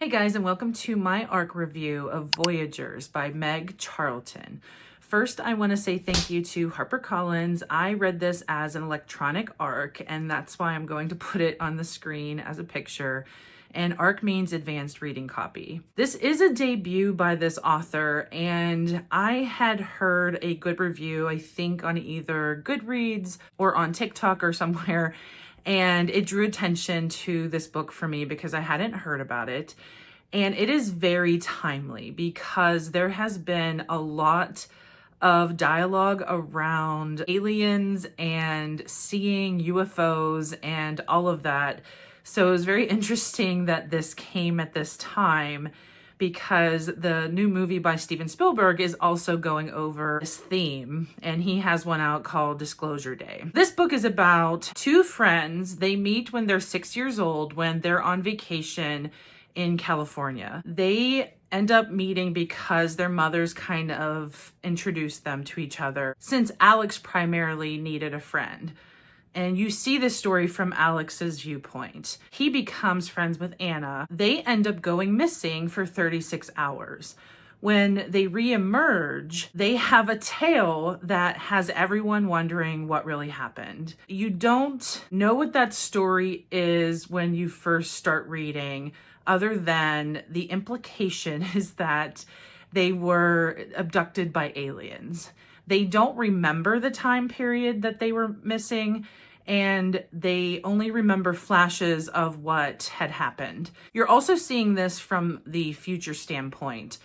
Hey guys, and welcome to my ARC review of Voyagers by Meg Charlton. First, I want to say thank you to HarperCollins. I read this as an electronic ARC, and that's why I'm going to put it on the screen as a picture. And ARC means advanced reading copy. This is a debut by this author, and I had heard a good review, I think on either Goodreads or on TikTok or somewhere, and it drew attention to this book for me because I hadn't heard about it. And it is very timely because there has been a lot of dialogue around aliens and seeing UFOs and all of that. So it was very interesting that this came at this time because the new movie by Steven Spielberg is also going over this theme, and he has one out called Disclosure Day. This book is about two friends. They meet when they're 6 years old when they're on vacation in California. They end up meeting because their mothers kind of introduced them to each other, since Alex primarily needed a friend. And you see this story from Alex's viewpoint. He becomes friends with Anna. They end up going missing for 36 hours. When they reemerge, they have a tale that has everyone wondering what really happened. You don't know what that story is when you first start reading, other than the implication is that they were abducted by aliens. They don't remember the time period that they were missing, and they only remember flashes of what had happened. You're also seeing this from the future standpoint,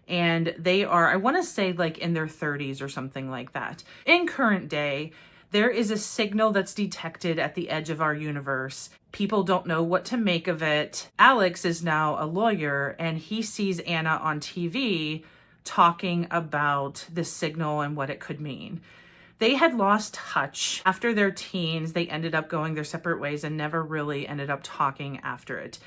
and they are, I want to say, like in their 30s or something like that. In current day, there is a signal that's detected at the edge of our universe. People don't know what to make of it. Alex is now a lawyer, and he sees Anna on TV talking about this signal and what it could mean. They had lost touch after their teens. They ended up going their separate ways and never really ended up talking after it.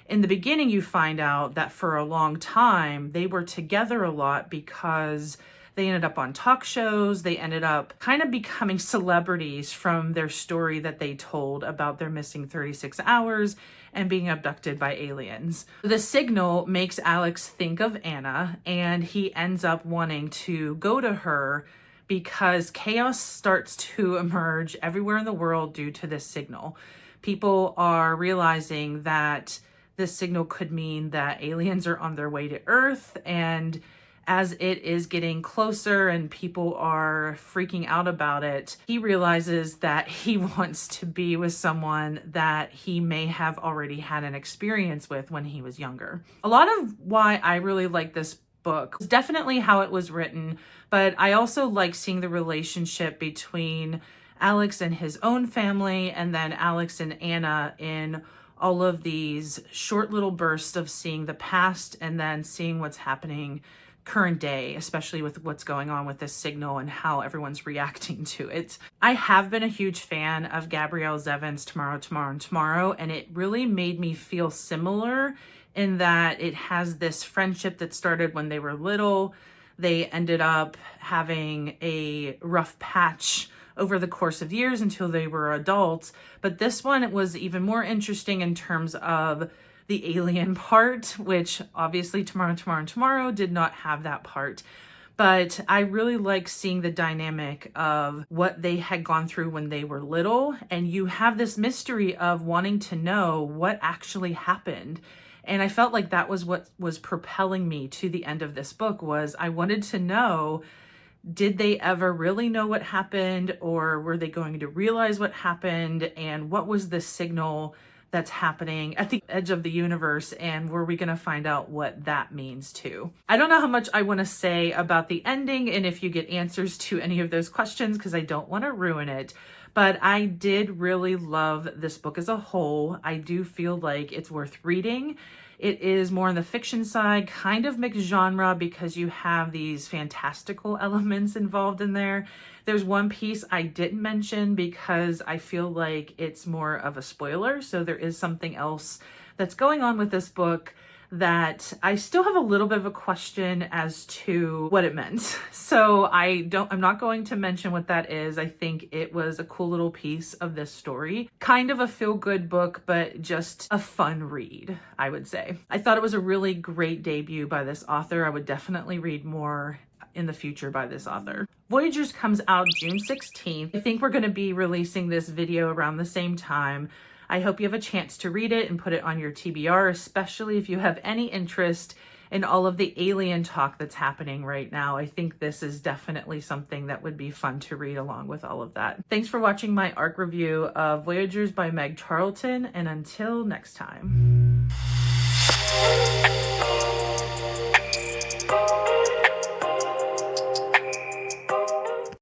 In the beginning, you find out that for a long time, they were together a lot because they ended up on talk shows. They ended up kind of becoming celebrities from their story that they told about their missing 36 hours and being abducted by aliens. The signal makes Alex think of Anna, and he ends up wanting to go to her because chaos starts to emerge everywhere in the world due to this signal. People are realizing that this signal could mean that aliens are on their way to Earth, and as it is getting closer and people are freaking out about it, he realizes that he wants to be with someone that he may have already had an experience with when he was younger. A lot of why I really like this book is definitely how it was written, but I also like seeing the relationship between Alex and his own family, and then Alex and Anna in all of these short little bursts of seeing the past and then seeing what's happening current day, especially with what's going on with this signal and how everyone's reacting to it. I have been a huge fan of Gabrielle Zevin's Tomorrow, Tomorrow, and Tomorrow, and it really made me feel similar in that it has this friendship that started when they were little. They ended up having a rough patch over the course of years until they were adults. But this one, it was even more interesting in terms of the alien part, which obviously Tomorrow, Tomorrow, and Tomorrow did not have that part. But I really like seeing the dynamic of what they had gone through when they were little. And you have this mystery of wanting to know what actually happened. And I felt like that was what was propelling me to the end of this book. Was I wanted to know, did they ever really know what happened, or were they going to realize what happened, and what was the signal that's happening at the edge of the universe, and were we going to find out what that means too? I don't know how much I want to say about the ending and if you get answers to any of those questions, because I don't want to ruin it. But I did really love this book as a whole. I do feel like it's worth reading. It is more on the fiction side, kind of mixed genre, because you have these fantastical elements involved in there. There's one piece I didn't mention because I feel like it's more of a spoiler. So there is something else that's going on with this book that I still have a little bit of a question as to what it meant. So I'm not going to mention what that is. I think it was a cool little piece of this story. Kind of a feel-good book, but just a fun read, I would say. I thought it was a really great debut by this author. I would definitely read more in the future by this author. Voyagers comes out June 16th. I think we're going to be releasing this video around the same time. I hope you have a chance to read it and put it on your TBR, especially if you have any interest in all of the alien talk that's happening right now. I think this is definitely something that would be fun to read along with all of that. Thanks for watching my ARC review of Voyagers by Meg Charlton, and until next time.